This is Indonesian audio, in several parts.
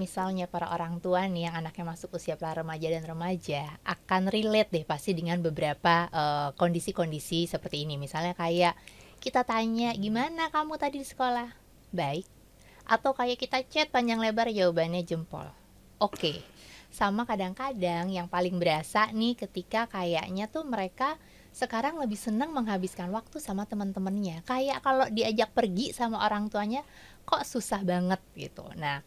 misalnya para orang tua nih yang anaknya masuk usia pra remaja dan remaja akan relate deh pasti dengan beberapa kondisi-kondisi seperti ini. Misalnya kayak kita tanya, gimana kamu tadi di sekolah? Baik. Atau kayak kita chat panjang lebar jawabannya jempol. Oke. Sama kadang-kadang yang paling berasa nih ketika kayaknya tuh mereka sekarang lebih senang menghabiskan waktu sama teman-temannya. Kayak kalau diajak pergi sama orang tuanya kok susah banget gitu. Nah,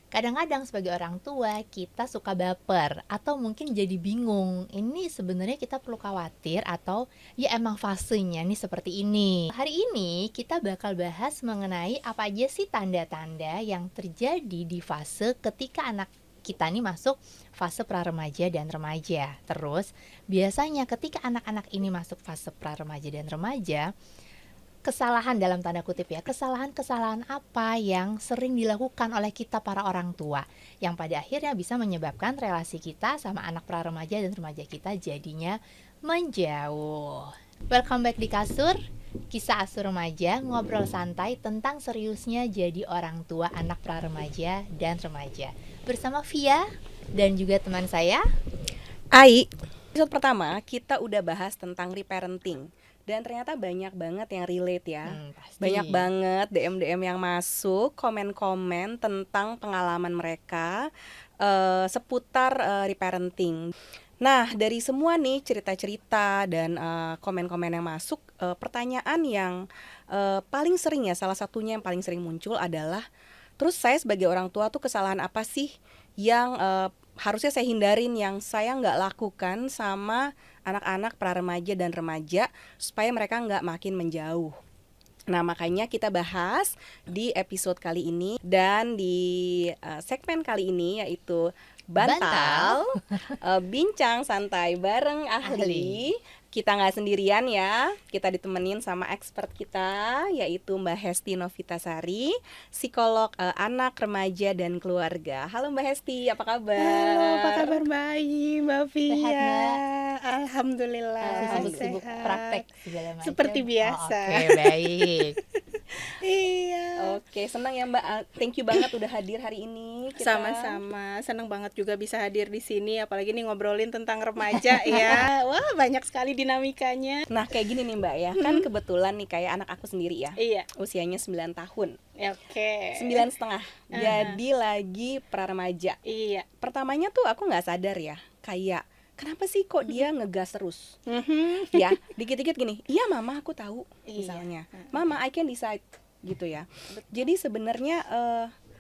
kadang-kadang sebagai orang tua kita suka baper atau mungkin jadi bingung. Ini sebenarnya kita perlu khawatir atau ya emang fasenya nih seperti ini. Hari ini kita bakal bahas mengenai apa aja sih tanda-tanda yang terjadi di fase ketika anak kita nih masuk fase pra-remaja dan remaja. Terus biasanya ketika anak-anak ini masuk fase pra-remaja dan remaja, kesalahan dalam tanda kutip ya, kesalahan-kesalahan apa yang sering dilakukan oleh kita para orang tua yang pada akhirnya bisa menyebabkan relasi kita sama anak pra-remaja dan remaja kita jadinya menjauh. Welcome back di Kasur, kisah asuh remaja, ngobrol santai tentang seriusnya jadi orang tua anak pra-remaja dan remaja. Bersama Via dan juga teman saya Ai. Episode pertama kita udah bahas tentang reparenting. Dan ternyata banyak banget yang relate ya. pasti. Banyak banget DM-DM yang masuk, komen-komen tentang pengalaman mereka seputar reparenting. Nah, dari semua nih cerita-cerita dan komen-komen yang masuk, pertanyaan yang paling sering ya, salah satunya yang paling sering muncul adalah, terus saya sebagai orang tua tuh kesalahan apa sih yang harusnya saya hindarin, yang saya nggak lakukan sama anak-anak pra-remaja dan remaja supaya mereka nggak makin menjauh. Nah, makanya kita bahas di episode kali ini dan di segmen kali ini yaitu Bantal. Bincang santai bareng ahli. Kita nggak sendirian ya, kita ditemenin sama expert kita yaitu Mbak Hesti Novitasari, psikolog anak, remaja, dan keluarga. Halo Mbak Hesti, apa kabar? Halo, apa kabar baik Mbak Via? Sehat, Mbak? Alhamdulillah sibuk-sibuk sehat. praktek segala macam. Seperti biasa. Oke, baik. Iya. Oke, senang ya Mbak. Thank you banget udah hadir hari ini. Sama-sama, senang banget juga bisa hadir di sini, apalagi nih ngobrolin tentang remaja ya. Wah, banyak sekali dinamikanya. Nah, kayak gini nih Mbak ya, kan kebetulan nih kayak anak aku sendiri ya. Iya. Usianya 9 tahun. Oke. 9,5. Jadi lagi pra-remaja. Iya. Pertamanya tuh aku nggak sadar ya, kayak kenapa sih kok dia ngegas terus? Ya, dikit-dikit gini, iya mama aku tahu, misalnya, mama I can decide, gitu ya. Jadi sebenarnya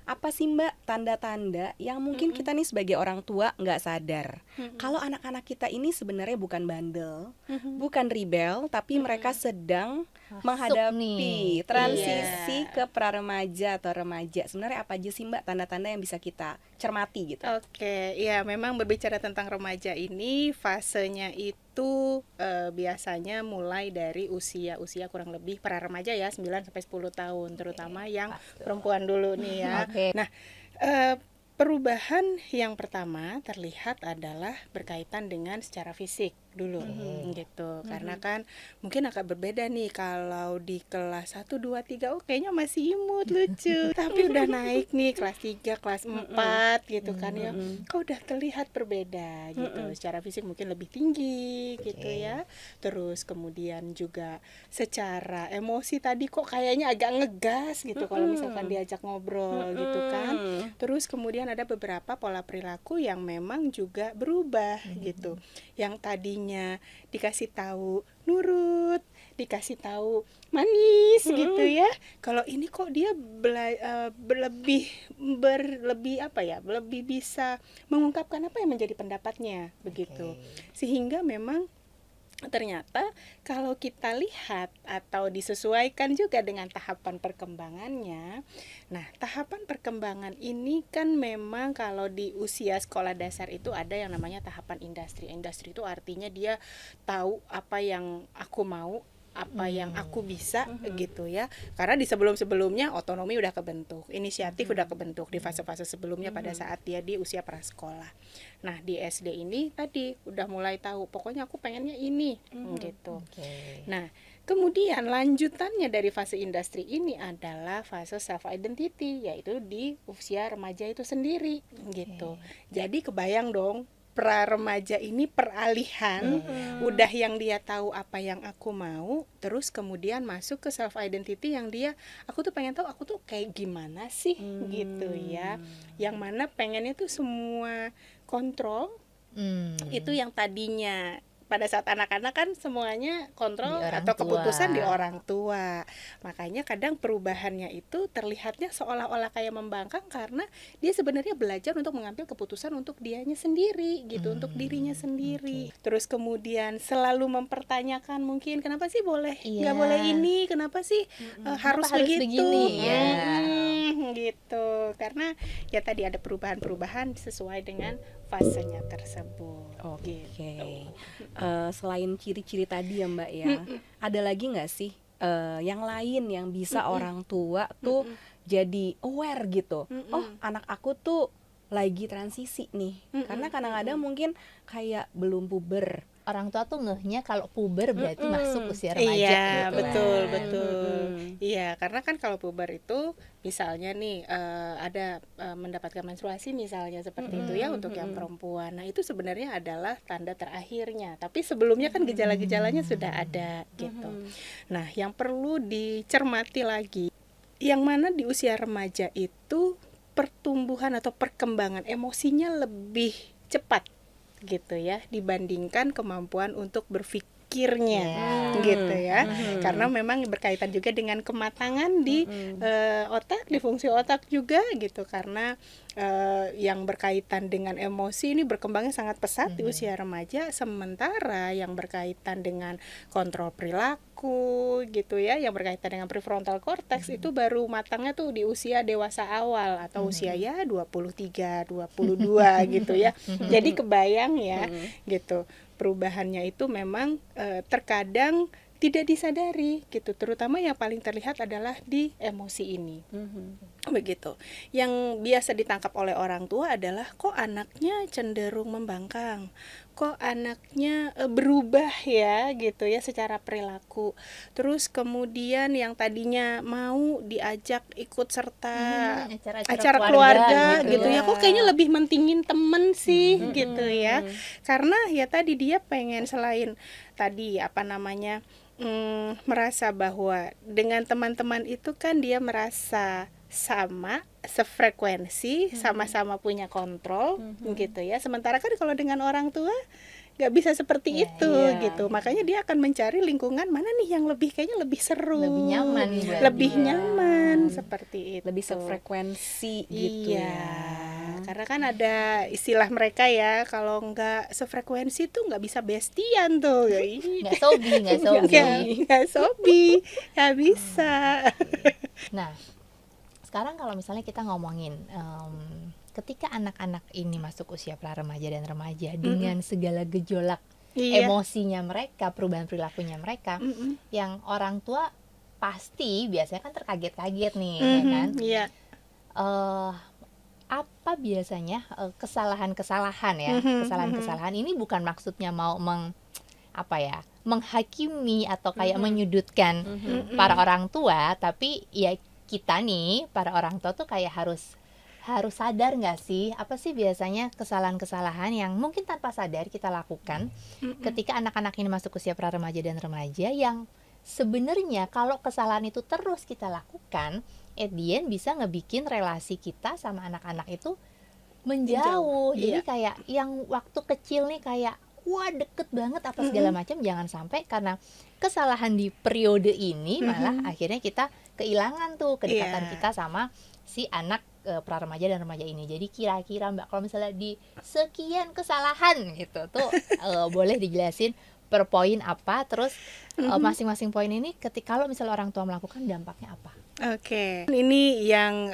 apa sih Mbak tanda-tanda yang mungkin kita nih sebagai orang tua nggak sadar kalau anak-anak kita ini sebenarnya bukan bandel, bukan rebel, tapi mereka sedang menghadapi transisi ke pra-remaja atau remaja. Sebenarnya apa aja sih Mbak tanda-tanda yang bisa kita cermati gitu? Oke, ya memang berbicara tentang remaja ini fasenya itu biasanya mulai dari usia kurang lebih pra remaja ya, 9 sampai 10 tahun, terutama yang perempuan dulu nih ya. Nah, perubahan yang pertama terlihat adalah berkaitan dengan secara fisik dulu gitu. Karena kan mungkin agak berbeda nih kalau di kelas 1, 2, 3 kayaknya masih imut, lucu. Tapi udah naik nih kelas 3, kelas 4 gitu kan ya. Kok udah terlihat berbeda gitu. Secara fisik mungkin lebih tinggi gitu ya. Terus kemudian juga secara emosi tadi kok kayaknya agak ngegas gitu kalau misalkan diajak ngobrol gitu kan. Terus kemudian ada beberapa pola perilaku yang memang juga berubah gitu. Yang tadinya dikasih tahu nurut, dikasih tahu manis gitu ya. Kalau ini kok dia lebih bisa mengungkapkan apa yang menjadi pendapatnya begitu. Sehingga memang ternyata kalau kita lihat atau disesuaikan juga dengan tahapan perkembangannya. Nah, tahapan perkembangan ini kan memang kalau di usia sekolah dasar itu ada yang namanya tahapan industri. Industri itu artinya dia tahu apa yang aku mau, apa yang aku bisa gitu ya. Karena di sebelum-sebelumnya otonomi udah kebentuk, inisiatif udah kebentuk di fase-fase sebelumnya pada saat dia di usia prasekolah. Nah, di SD ini tadi udah mulai tahu, pokoknya aku pengennya ini gitu. Nah, Kemudian lanjutannya dari fase industri ini adalah fase self identity, yaitu di usia remaja itu sendiri gitu. Jadi kebayang dong, pra remaja ini peralihan, udah yang dia tahu apa yang aku mau, terus kemudian masuk ke self identity yang dia, aku tuh pengen tahu aku tuh kayak gimana sih gitu ya. Yang mana pengennya tuh semua kontrol. Itu yang tadinya pada saat anak-anak kan semuanya kontrol Di orang atau keputusan tua. di orang tua. Makanya kadang perubahannya itu terlihatnya seolah-olah kayak membangkang karena dia sebenarnya belajar untuk mengambil keputusan untuk dianya sendiri gitu, untuk dirinya sendiri. Terus kemudian selalu mempertanyakan mungkin kenapa sih boleh Iya. nggak boleh ini, kenapa sih harus Kenapa harus begitu. begini? Ya. Gitu. Karena ya tadi ada perubahan-perubahan sesuai dengan fasenya tersebut. Oke. Gitu. Selain ciri-ciri tadi ya Mbak ya, ada lagi nggak sih yang lain yang bisa orang tua tuh jadi aware gitu? Oh, anak aku tuh lagi transisi nih. Karena kadang-kadang mungkin kayak belum puber. Orang tua tuh ngehnya kalau puber berarti masuk usia remaja Iya, gitu betul, kan. betul. Iya, karena kan kalau puber itu misalnya nih ada mendapatkan menstruasi misalnya seperti itu ya untuk yang perempuan. Nah, itu sebenarnya adalah tanda terakhirnya. Tapi sebelumnya kan gejala-gejalanya sudah ada gitu. Nah, yang perlu dicermati lagi, yang mana di usia remaja itu pertumbuhan atau perkembangan emosinya lebih cepat gitu ya dibandingkan kemampuan untuk berpikirnya gitu ya. Karena memang berkaitan juga dengan kematangan di otak, di fungsi otak juga gitu, karena yang berkaitan dengan emosi ini berkembangnya sangat pesat di usia remaja, sementara yang berkaitan dengan kontrol perilaku gitu ya, yang berkaitan dengan prefrontal cortex itu baru matangnya tuh di usia dewasa awal atau usia ya 23, 22 gitu ya. Jadi kebayang ya gitu. Perubahannya itu memang terkadang tidak disadari gitu, terutama yang paling terlihat adalah di emosi ini. Begitu. Yang biasa ditangkap oleh orang tua adalah kok anaknya cenderung membangkang, kok anaknya berubah ya gitu ya secara perilaku. Terus kemudian yang tadinya mau diajak ikut serta acara keluarga gitu ya, kok kayaknya lebih mentingin temen sih gitu ya. Karena ya tadi dia pengen selain tadi merasa bahwa dengan teman-teman itu kan dia merasa sama, sefrekuensi, sama-sama punya kontrol gitu ya. Sementara kan kalau dengan orang tua nggak bisa seperti itu gitu. Makanya dia akan mencari lingkungan mana nih yang kayaknya lebih seru, Lebih nyaman berarti lebih ya. nyaman seperti itu. Lebih sefrekuensi gitu Iya, ya. karena kan ada istilah mereka ya, kalau nggak sefrekuensi tuh nggak bisa bestian tuh. Nggak sobi, nggak sobi. Nggak sobi, nggak bisa. Nah, sekarang kalau misalnya kita ngomongin ketika anak-anak ini masuk usia pra remaja dan remaja dengan segala gejolak Iya. emosinya mereka, perubahan perilakunya mereka, yang orang tua pasti biasanya kan terkaget-kaget nih, ya kan? Iya. Apa biasanya kesalahan-kesalahan ya, kesalahan-kesalahan ini bukan maksudnya mau menghakimi atau kayak menyudutkan para orang tua, tapi ya kita nih para orang tua tuh kayak harus sadar nggak sih apa sih biasanya kesalahan-kesalahan yang mungkin tanpa sadar kita lakukan ketika anak-anak ini masuk usia pra remaja dan remaja, yang sebenarnya kalau kesalahan itu terus kita lakukan, at the end bisa ngebikin relasi kita sama anak-anak itu menjauh. Jadi kayak yang waktu kecil nih kayak wah deket banget apa segala macam, jangan sampai karena kesalahan di periode ini malah akhirnya kita kehilangan tuh kedekatan kita sama si anak pra remaja dan remaja ini. Jadi kira-kira Mbak kalau misalnya di sekian kesalahan gitu tuh boleh dijelasin per poin apa, terus masing-masing poin ini ketika kalau misalnya orang tua melakukan dampaknya apa? Oke, ini yang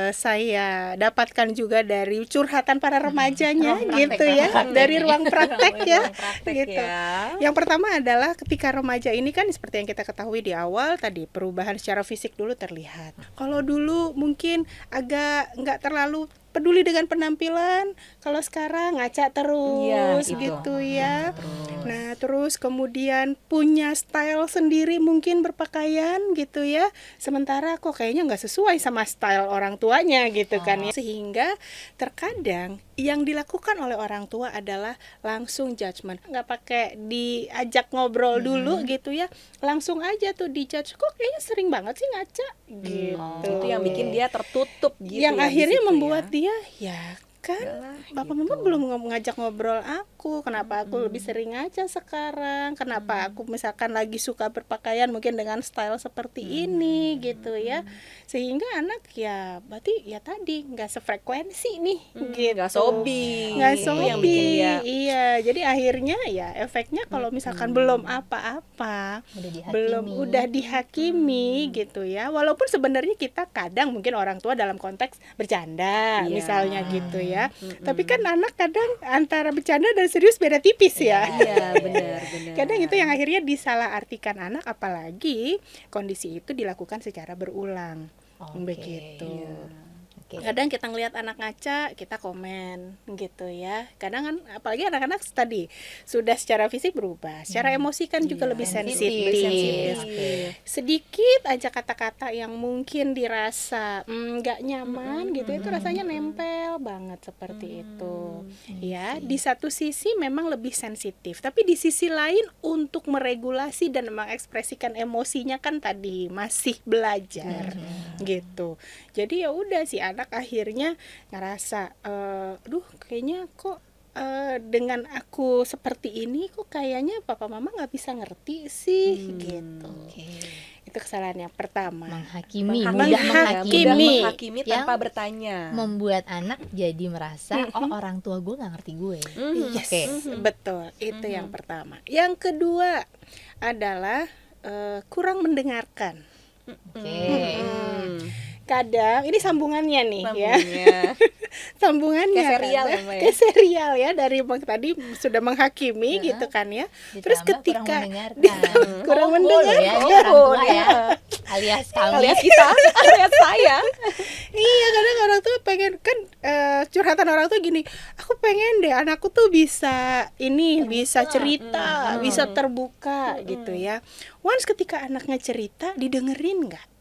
saya dapatkan juga dari curhatan para remajanya Ruang gitu praktek, ya, ruang praktek dari ya. ruang praktek ya. Ruang praktek Gitu. ya. Yang pertama adalah ketika remaja ini kan seperti yang kita ketahui di awal tadi, perubahan secara fisik dulu terlihat. Kalau dulu mungkin agak nggak terlalu peduli dengan penampilan, kalau sekarang ngaca Iya, terus itu. gitu ya. Terus. Nah, terus kemudian punya style sendiri mungkin berpakaian gitu ya. Sementara kok kayaknya nggak sesuai sama style orang tuanya gitu kan ya. Sehingga terkadang yang dilakukan oleh orang tua adalah langsung judgement. Nggak pakai diajak ngobrol dulu gitu ya. Langsung aja tuh dijudge. Kok kayaknya sering banget sih ngaca gitu. Itu yang bikin dia tertutup gitu Yang ya di akhirnya situ membuat ya. dia ya kan Yalah, Bapak gitu. Mama belum ngajak ngobrol aku, kenapa aku lebih sering aja sekarang, kenapa aku misalkan lagi suka berpakaian mungkin dengan style seperti ini gitu ya, sehingga anak ya berarti ya tadi nggak sefrekuensi nih gitu, Nggak sobi. nggak Itu yang sobi, bikin dia iya, jadi akhirnya ya efeknya kalau misalkan belum apa-apa, Udah dihakimi. belum udah dihakimi gitu ya, walaupun sebenarnya kita kadang mungkin orang tua dalam konteks bercanda Iya. misalnya gitu ya, tapi kan anak kadang antara bercanda dan serius beda tipis ya. Iya, benar. Kadang itu yang akhirnya disalahartikan anak, apalagi kondisi itu dilakukan secara berulang. Oke, Begitu. Oke. Kadang kita ngelihat anak ngaca, kita komen gitu ya. Kadang kan apalagi anak-anak tadi sudah secara fisik berubah, secara emosi kan juga lebih sensitif. sensitif. Oke. Sedikit aja kata-kata yang mungkin dirasa nggak nyaman gitu, itu rasanya nempel banget seperti itu. Ya, di satu sisi memang lebih sensitif, tapi di sisi lain untuk meregulasi dan mengekspresikan emosinya kan tadi masih belajar gitu. Jadi ya udah si anak akhirnya ngerasa aduh kayaknya kok dengan aku seperti ini kok kayaknya papa mama nggak bisa ngerti sih gitu. Oke. Itu kesalahan yang pertama. Menghakimi, Menghakimi. mudah menghakimi, menghakimi tanpa Yang bertanya. membuat anak jadi merasa oh orang tua gue nggak ngerti gue. Yes, Oke. betul. Itu yang pertama. Yang kedua adalah kurang mendengarkan. Oke. Kadang ini sambungannya nih ya. Sambungnya. Sambungannya Kayak serial kadang. ya, Mbak ya? Kayak serial ya, dari tadi sudah menghakimi gitu kan ya. Terus Ditambah ketika kurang mendengarkan. kurang Ogo mendengar, loh ya, ini orang tua ya. Alias kami. Alias kita, alias saya. iya kadang orang tuh pengen kan curhatan orang tuh gini, aku pengen deh anakku tuh bisa ini, bisa cerita, bisa terbuka gitu ya. Once ketika anaknya cerita, didengerin nggak?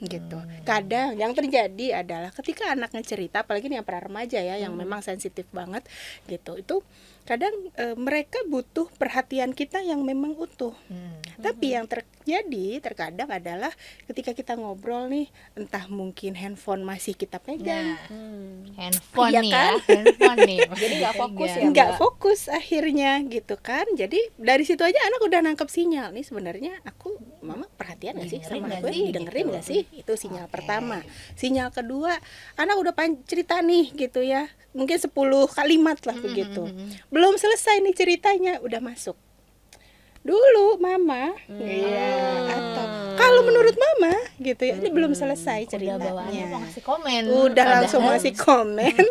Gitu. Kadang yang terjadi adalah ketika anaknya cerita, apalagi nih yang para remaja ya, yang memang sensitif banget gitu, itu kadang mereka butuh perhatian kita yang memang utuh. Tapi yang terjadi terkadang adalah ketika kita ngobrol nih, entah mungkin handphone masih kita pegang, Nah, handphone Iya nih kan? ya, handphone nih. Jadi nggak fokus ya, nggak Mbak? fokus akhirnya gitu kan. Jadi dari situ aja anak udah nangkep sinyal nih, sebenarnya aku mama perhatian nggak sih Dengerin sama nggak aku, sih, dengerin gitu. nggak sih, itu sinyal Oke. pertama. Sinyal kedua, anak udah cerita nih gitu ya, mungkin 10 kalimat lah begitu, belum selesai nih ceritanya udah masuk dulu mama, iya, atau kalau menurut mama gitu ya, ini belum selesai Udah bawaannya mau ceritanya, ngasih komen. udah langsung Padahal masih komen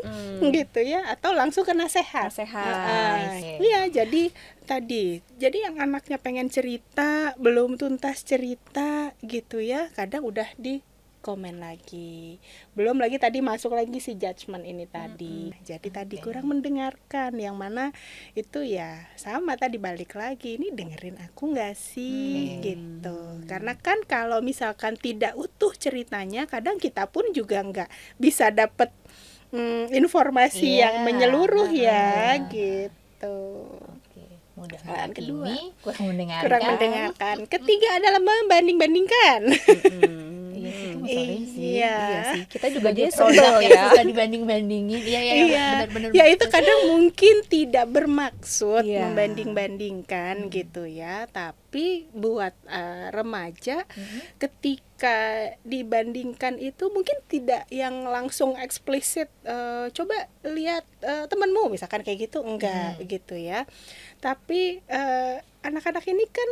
gitu ya, atau langsung ke nasehat. Nasehat. Iya, jadi tadi, jadi yang anaknya pengen cerita belum tuntas cerita gitu ya, kadang udah di komen lagi, belum lagi tadi masuk lagi si judgement ini tadi. Jadi tadi kurang mendengarkan, yang mana itu ya sama tadi, balik lagi, ini dengerin aku nggak sih gitu. Karena kan kalau misalkan tidak utuh ceritanya, kadang kita pun juga nggak bisa dapet informasi Iya, yang menyeluruh ya gitu. Oke, mudah Kesalahan kedua. menghakimi, kurang mendengarkan. Kurang mendengarkan. Ketiga adalah membanding-bandingkan. Iya sih, itu sering sih. Iya. Iya sih, kita juga jadi Produk sebel yang ya. suka dibanding-bandingin. Iya, iya, Iya, benar-benar. ya itu kadang mungkin tidak bermaksud Iya. membanding-bandingkan gitu ya, tapi buat remaja ketika dibandingkan itu mungkin tidak yang langsung eksplisit, coba lihat temanmu misalkan kayak gitu, enggak gitu ya, tapi anak-anak ini kan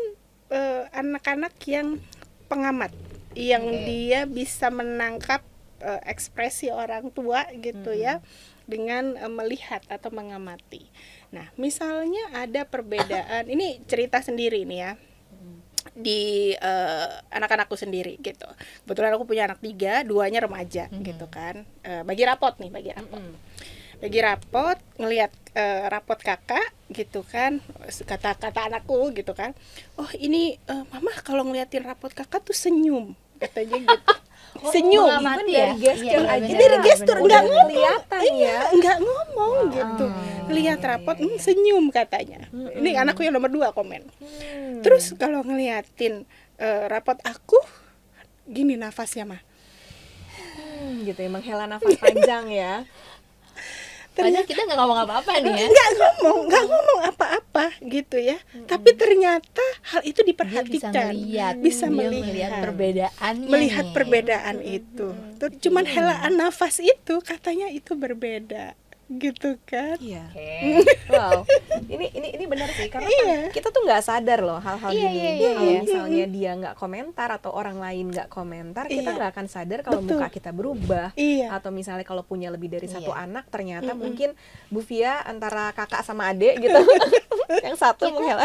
anak-anak yang pengamat. yang Oke. dia bisa menangkap ekspresi orang tua gitu ya, dengan melihat atau mengamati. Nah, misalnya ada perbedaan, ini cerita sendiri nih ya, di anak-anakku sendiri gitu. Kebetulan aku punya anak 3, 2-nya remaja gitu kan. Bagi rapot nih, bagi rapot, ngelihat rapot kakak gitu kan, kata anakku gitu kan, oh ini mama kalau ngeliatin rapot kakak tuh senyum, katanya gitu. Senyum, mengamati ya? dari gestur Iya, aja. bener, dari gestur, bener, nggak bener. ngomong. kelihatan ya. Nggak ngomong gitu, lihat rapot, senyum katanya. Ini anakku yang nomor 2 komen. Terus kalau ngeliatin rapot aku, gini nafasnya mah. Gitu ya, menghela nafas panjang ya. Padahal kita nggak ngomong apa-apa nih ya. nggak ngomong apa-apa gitu ya. Tapi ternyata hal itu Dia diperhatikan, bisa bisa melihat melihat perbedaannya melihat nih. perbedaan itu. Tuh, cuman helaan nafas itu katanya itu berbeda gitu kan. Iya. Oke. Wow, ini benar sih, karena Iya. kan kita tuh nggak sadar loh hal-hal Iya, gini. iya, Kalau iya. misalnya dia nggak komentar atau orang lain nggak komentar, kita Iya. nggak akan sadar kalau Betul. muka kita berubah. Iya. Atau misalnya kalau punya lebih dari satu Iya. anak, ternyata mungkin Bu Via antara kakak sama adik gitu, yang satu menghela.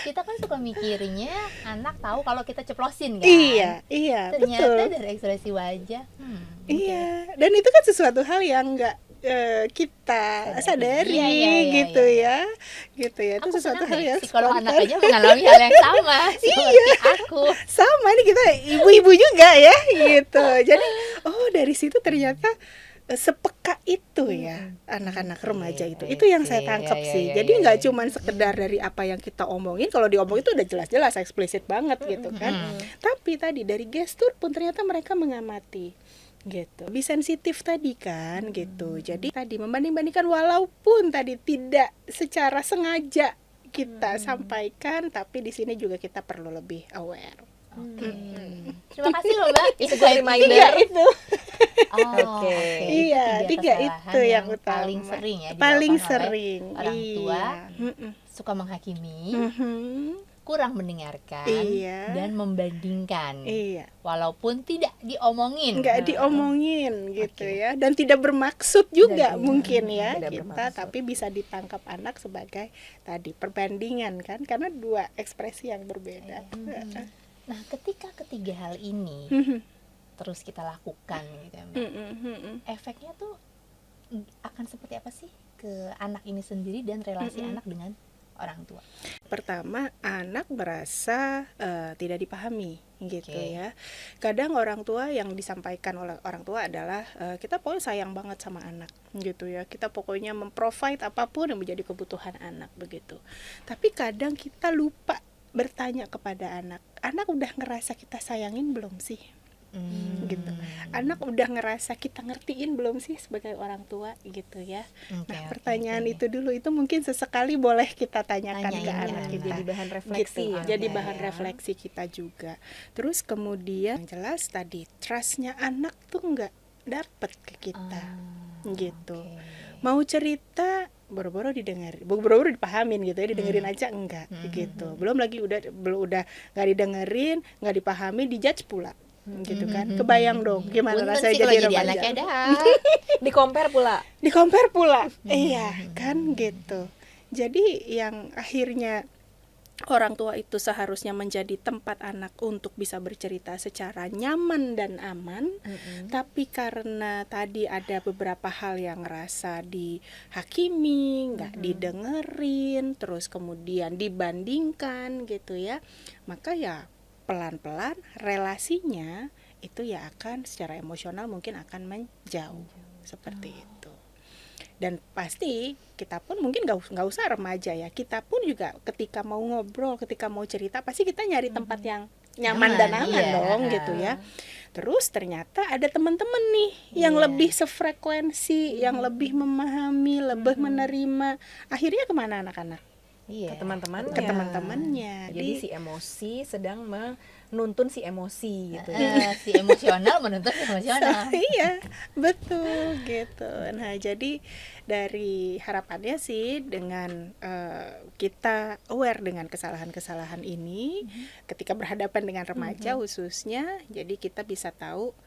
Kita kan suka mikirnya anak tahu kalau kita ceplosin kan. Iya, iya, Ternyata betul. dari ekspresi wajah. Iya, dan itu kan sesuatu hal yang nggak kita sadari Iya, iya, iya, gitu iya. ya, gitu ya. Itu Aku sesuatu senang hal deh, yang psikolog anak spontan. aja mengalami hal yang sama seperti aku. Sama nih, kita ibu-ibu juga ya gitu. Jadi dari situ ternyata sepeka itu ya anak-anak remaja itu. Itu yang saya Oke, tangkap iya, sih. iya, Jadi iya, nggak iya. cuman sekedar dari apa yang kita omongin. Kalau diomongin itu udah jelas-jelas eksplisit banget gitu kan. Tapi tadi dari gestur pun ternyata mereka mengamati gitu. Lebih sensitif tadi kan gitu. Jadi tadi membanding-bandingkan walaupun tadi tidak secara sengaja kita sampaikan, tapi di sini juga kita perlu lebih aware. Terima kasih loh Mbak. Itu saya reminder. tidak. Itu. Oh, Oke. Iya, tiga kesalahan itu yang utama. paling sering ya Paling dilakukan oleh sering. orang tua. Iya. Mm-mm. Suka menghakimi, Mhm. kurang mendengarkan, Iya. dan membandingkan. Iya. Walaupun tidak diomongin. Nggak diomongin gitu ya, dan tidak bermaksud juga Dan, mungkin ya tidak kita, bermaksud. tapi bisa ditangkap anak sebagai tadi perbandingan kan, karena dua ekspresi yang berbeda. Nah, ketika ketiga hal ini Mhm. terus kita lakukan gitu ya, Mbak, Mhm, mhm. efeknya tuh akan seperti apa sih ke anak ini sendiri dan relasi anak dengan orang tua? Pertama, anak merasa tidak dipahami gitu Oke. ya. Kadang orang tua, yang disampaikan oleh orang tua adalah kita pokoknya sayang banget sama anak gitu ya. Kita pokoknya memprovide apapun yang menjadi kebutuhan anak begitu. Tapi kadang kita lupa bertanya kepada anak. Anak udah ngerasa kita sayangin belum sih? Gitu. Anak udah ngerasa kita ngertiin belum sih sebagai orang tua gitu ya. Oke, Nah, oke, pertanyaan oke. itu dulu itu mungkin sesekali boleh kita tanyakan Tanyain ke ke anak anak. kita. Jadi bahan refleksi Gitu, ya. jadi Oke. bahan refleksi kita juga. Terus kemudian yang jelas tadi trustnya anak tuh nggak dapet ke kita gitu. Oke. Mau cerita boro-boro didengar, boro-boro dipahamin gitu ya, didengerin aja enggak gitu. Belum lagi udah nggak didengerin, nggak dipahami, dijudge pula gitu kan. Kebayang dong gimana Punten rasanya sih kalau jadi jadi remaja. anaknya dah. Di compare pula. Di-compare pula. Iya, kan gitu. Jadi yang akhirnya orang tua itu seharusnya menjadi tempat anak untuk bisa bercerita secara nyaman dan aman. Tapi karena tadi ada beberapa hal yang ngerasa dihakimi, nggak didengerin, terus kemudian dibandingkan gitu ya, maka ya pelan-pelan relasinya itu ya akan secara emosional mungkin akan menjauh seperti itu. Dan pasti kita pun mungkin nggak usah remaja ya, kita pun juga ketika mau ngobrol, ketika mau cerita, pasti kita nyari tempat yang nyaman dan aman iya. dong gitu ya. Terus ternyata ada teman-teman nih yang Iya. lebih sefrekuensi, yang lebih memahami, lebih menerima. Akhirnya kemana anak-anak? Iya. Ke teman-temannya. Ke teman-temannya. Jadi si emosi sedang nuntun si emosi gitu ya. Si emosional menuntut emosional. Iya, betul gitu. Nah, jadi dari harapannya sih dengan kita aware dengan kesalahan-kesalahan ini ketika berhadapan dengan remaja khususnya, jadi kita bisa tahu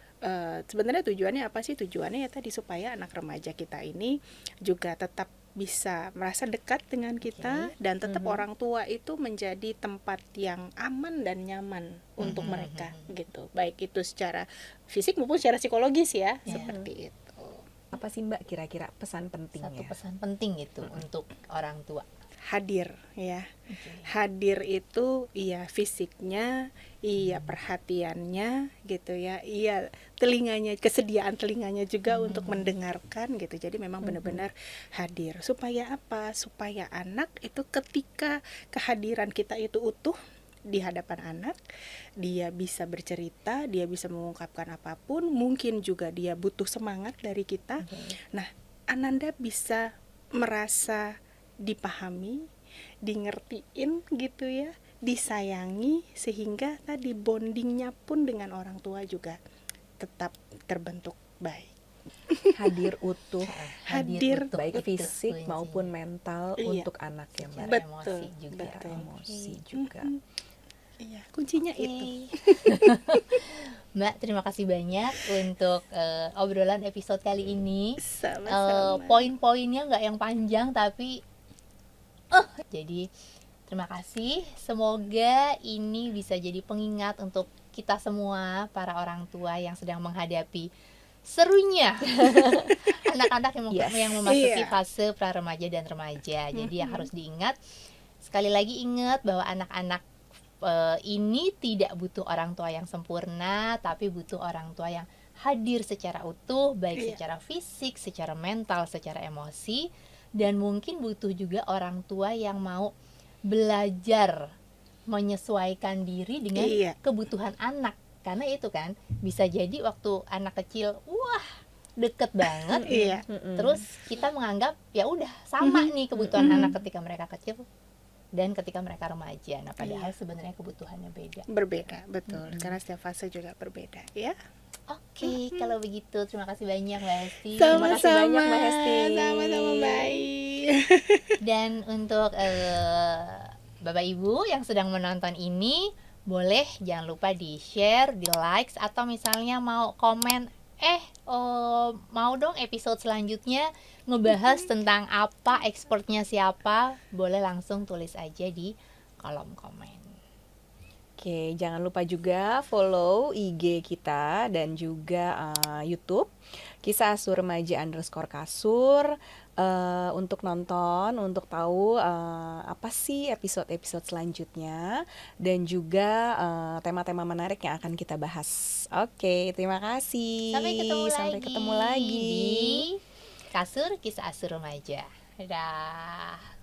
sebenarnya tujuannya apa sih? Tujuannya ya tadi supaya anak remaja kita ini juga tetap bisa merasa dekat dengan kita dan tetap orang tua itu menjadi tempat yang aman dan nyaman untuk mereka gitu. Baik itu secara fisik maupun secara psikologis ya, seperti itu. Apa sih Mbak kira-kira pesan Satu pentingnya? pesan penting itu untuk orang tua. Hadir ya. Hadir itu iya fisiknya, iya perhatiannya gitu ya, iya telinganya, kesediaan telinganya juga untuk mendengarkan gitu. Jadi memang benar-benar hadir. Supaya apa? Supaya anak itu ketika kehadiran kita itu utuh di hadapan anak, dia bisa bercerita, dia bisa mengungkapkan apapun, mungkin juga dia butuh semangat dari kita. Nah, Ananda bisa merasa dipahami, dingertiin gitu ya, disayangi, sehingga tadi bondingnya pun dengan orang tua juga tetap terbentuk baik. Hadir utuh, Hadir utuh, baik utuh fisik kuncinya. maupun mental Iya. untuk anak ya Mbak. Secara Betul, emosi juga. betul. Emosi juga. Iya, kuncinya Oke. itu. Mbak, terima kasih banyak untuk obrolan episode kali ini. Sama-sama. Poin-poinnya nggak yang panjang tapi jadi terima kasih. Semoga ini bisa jadi pengingat untuk kita semua para orang tua yang sedang menghadapi serunya anak-anak yang memasuki Iya. fase pra remaja dan remaja. Jadi yang harus diingat, sekali lagi ingat bahwa anak-anak ini tidak butuh orang tua yang sempurna, tapi butuh orang tua yang hadir secara utuh, baik Iya. secara fisik, secara mental, secara emosi, dan mungkin butuh juga orang tua yang mau belajar menyesuaikan diri dengan Iya. kebutuhan anak. Karena itu kan bisa jadi waktu anak kecil, wah deket banget, Iya. terus kita menganggap ya udah sama nih kebutuhan anak ketika mereka kecil dan ketika mereka remaja. Nah, padahal sebenarnya kebutuhannya beda. Berbeda, betul. Karena setiap fase juga berbeda, ya. Oke, kalau begitu terima kasih banyak Mbak Hesti. Terima kasih banyak, Mbak Hesti. Sama-sama baik. Dan untuk Bapak Ibu yang sedang menonton ini, boleh jangan lupa di-share, di-likes, atau misalnya mau komen, mau dong episode selanjutnya ngebahas tentang apa, expertnya siapa, boleh langsung tulis aja di kolom komen. Oke, jangan lupa juga follow IG kita dan juga YouTube Kisah Asuh Remaja _kasur untuk nonton, untuk tahu apa sih episode-episode selanjutnya dan juga tema-tema menarik yang akan kita bahas. Oke, terima kasih. Sampai ketemu lagi lagi. di Kasur Kisah Asuh Remaja. Dadah.